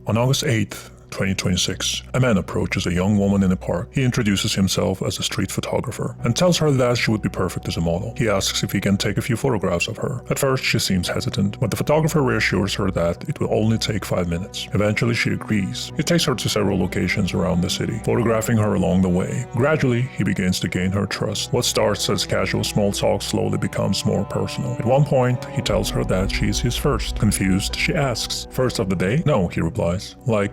On August 8th, 2026, a man approaches a young woman in a park. He introduces himself as a street photographer and tells her that she would be perfect as a model. He asks if he can take a few photographs of her. At first, she seems hesitant, but the photographer reassures her that it will only take 5 minutes. Eventually, she agrees. He takes her to several locations around the city, photographing her along the way. Gradually, he begins to gain her trust. What starts as casual small talk slowly becomes more personal. At one point, he tells her that she is his first. Confused, she asks, "First of the day?" "No," he replies. "Like,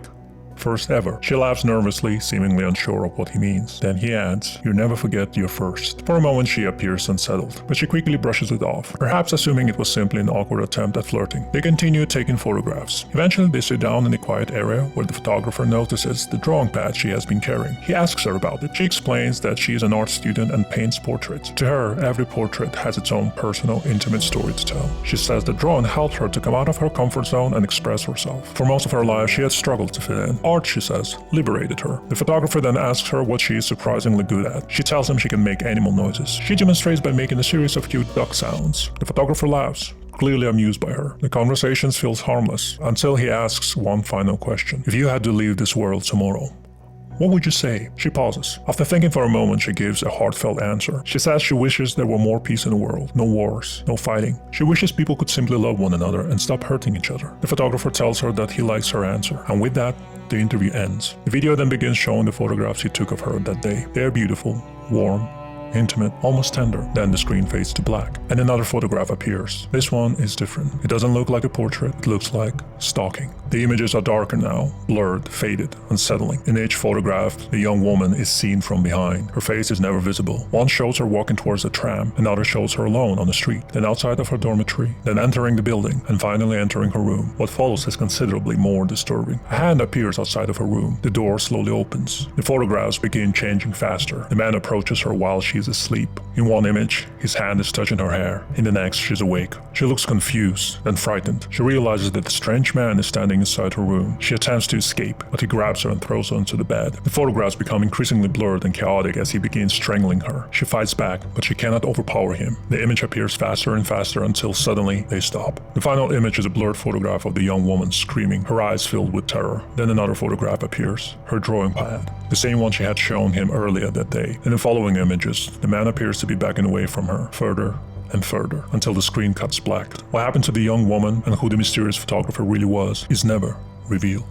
first ever." She laughs nervously, seemingly unsure of what he means. Then he adds, "You never forget your first." For a moment she appears unsettled, but she quickly brushes it off, perhaps assuming it was simply an awkward attempt at flirting. They continue taking photographs. Eventually they sit down in a quiet area where the photographer notices the drawing pad she has been carrying. He asks her about it. She explains that she is an art student and paints portraits. To her, every portrait has its own personal, intimate story to tell. She says that drawing helped her to come out of her comfort zone and express herself. For most of her life she had struggled to fit in. Art, she says, liberated her. The photographer then asks her what she is surprisingly good at. She tells him she can make animal noises. She demonstrates by making a series of cute duck sounds. The photographer laughs, clearly amused by her. The conversation feels harmless until he asks one final question. "If you had to leave this world tomorrow, what would you say?" She pauses. After thinking for a moment, she gives a heartfelt answer. She says she wishes there were more peace in the world, no wars, no fighting. She wishes people could simply love one another and stop hurting each other. The photographer tells her that he likes her answer, and with that, the interview ends. The video then begins showing the photographs he took of her that day. They are beautiful, warm, intimate, almost tender. Then the screen fades to black, and another photograph appears. This one is different. It doesn't look like a portrait, it looks like stalking. The images are darker now, blurred, faded, unsettling. In each photograph, the young woman is seen from behind. Her face is never visible. One shows her walking towards a tram, another shows her alone on the street, then outside of her dormitory, then entering the building, and finally entering her room. What follows is considerably more disturbing. A hand appears outside of her room. The door slowly opens. The photographs begin changing faster. The man approaches her while she is asleep. In one image, his hand is touching her hair. In the next, she's awake. She looks confused and frightened. She realizes that the strange man is standing inside her room. She attempts to escape, but he grabs her and throws her onto the bed. The photographs become increasingly blurred and chaotic as he begins strangling her. She fights back, but she cannot overpower him. The image appears faster and faster until suddenly they stop. The final image is a blurred photograph of the young woman screaming, her eyes filled with terror. Then another photograph appears, her drawing pad, the same one she had shown him earlier that day. In the following images, the man appears to be backing away from her, further and further, until the screen cuts black. What happened to the young woman and who the mysterious photographer really was is never revealed.